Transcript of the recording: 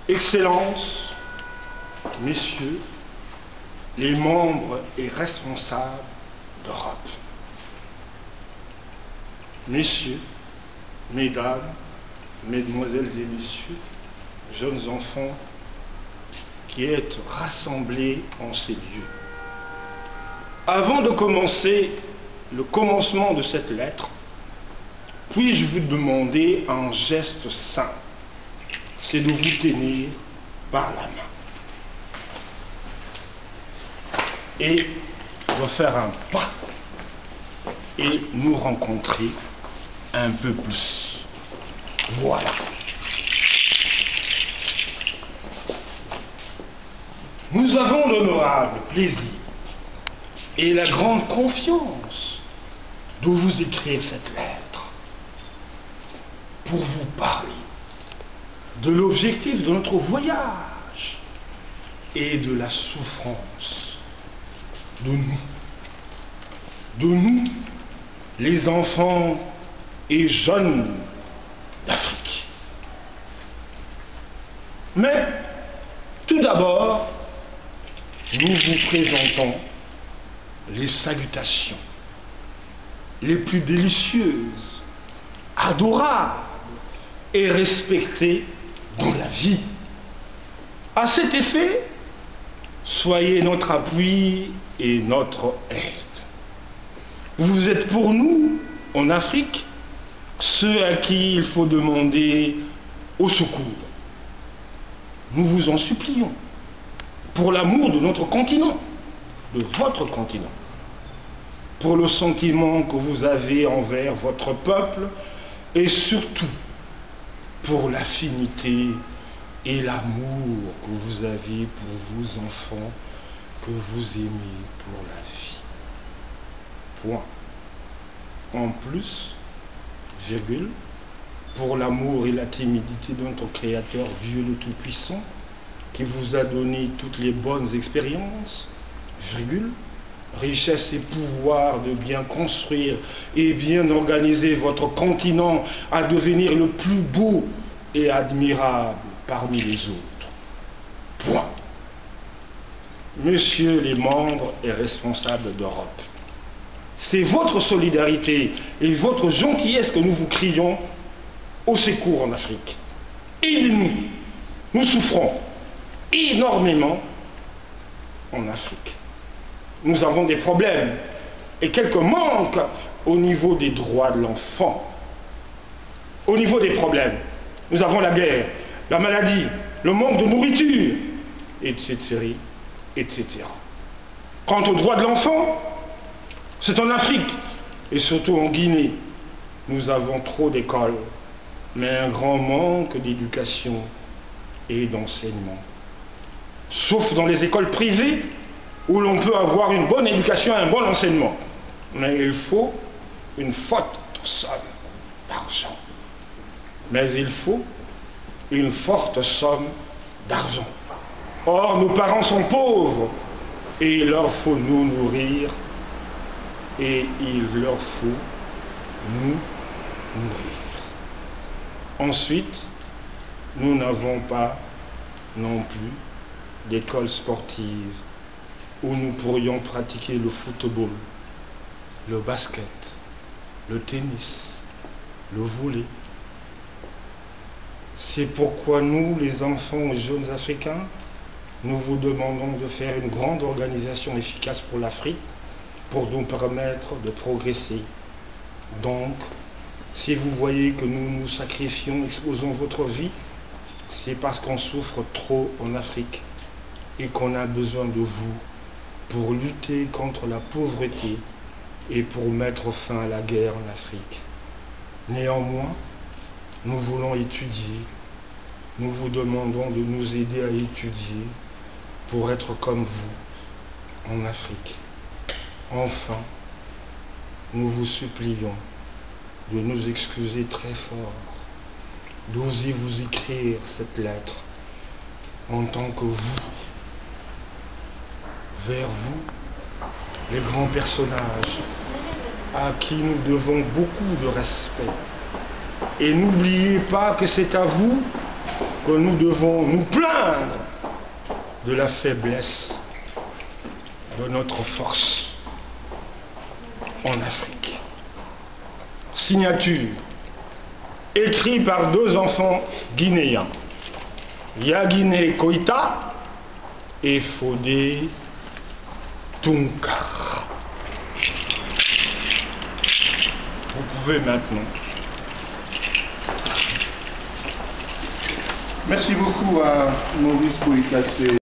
Excellences, Messieurs, les membres et responsables d'Europe. Messieurs, Mesdames, Mesdemoiselles et Messieurs, jeunes enfants qui êtes rassemblés en ces lieux. Avant de commencer le commencement de cette lettre, puis-je vous demander un geste simple, c'est de vous tenir par la main et de faire un pas et nous rencontrer un peu plus. Voilà. Nous avons l'honorable plaisir et la grande confiance de vous écrire cette lettre pour vous parler de l'objectif de notre voyage et de la souffrance de nous, les enfants et jeunes d'Afrique. Mais tout d'abord, nous vous présentons les salutations les plus délicieuses, adorables et respectées dans la vie. À cet effet, soyez notre appui et notre aide. Vous êtes pour nous, en Afrique, ceux à qui il faut demander au secours. Nous vous en supplions, pour l'amour de notre continent, de votre continent, pour le sentiment que vous avez envers votre peuple et surtout pour l'affinité et l'amour que vous avez pour vos enfants, que vous aimez pour la vie. Point. En plus, virgule, pour l'amour et la timidité de notre Créateur Dieu le Tout-Puissant, qui vous a donné toutes les bonnes expériences, virgule, richesse et pouvoir de bien construire et bien organiser votre continent à devenir le plus beau et admirable parmi les autres. Point. Messieurs les membres et responsables d'Europe, c'est votre solidarité et votre gentillesse que nous vous crions au secours en Afrique. Aidez-nous. Nous souffrons énormément en Afrique. Nous avons des problèmes et quelques manques au niveau des droits de l'enfant. Au niveau des problèmes, nous avons la guerre, la maladie, le manque de nourriture, etc., etc. Quant aux droits de l'enfant, c'est en Afrique et surtout en Guinée. Nous avons trop d'écoles, mais un grand manque d'éducation et d'enseignement. Sauf dans les écoles privées, où l'on peut avoir une bonne éducation et un bon enseignement. Mais il faut une forte somme d'argent. Mais il faut une forte somme d'argent. Or, nos parents sont pauvres et il leur faut nous nourrir et il leur faut nous nourrir. Ensuite, nous n'avons pas non plus d'école sportive où nous pourrions pratiquer le football, le basket, le tennis, le volley. C'est pourquoi nous, les enfants et jeunes africains, nous vous demandons de faire une grande organisation efficace pour l'Afrique, pour nous permettre de progresser. Donc, si vous voyez que nous nous sacrifions, exposons votre vie, c'est parce qu'on souffre trop en Afrique et qu'on a besoin de vous pour lutter contre la pauvreté et pour mettre fin à la guerre en Afrique. Néanmoins, nous voulons étudier. Nous vous demandons de nous aider à étudier pour être comme vous en Afrique. Enfin, nous vous supplions de nous excuser très fort d'oser vous écrire cette lettre en tant que vous, vers vous, les grands personnages à qui nous devons beaucoup de respect. Et n'oubliez pas que c'est à vous que nous devons nous plaindre de la faiblesse de notre force en Afrique. Signature, écrit par 2 enfants guinéens, Yaguiné Koïta et Fodé Tunkar. Vous pouvez maintenant. Merci beaucoup à Maurice Koïta.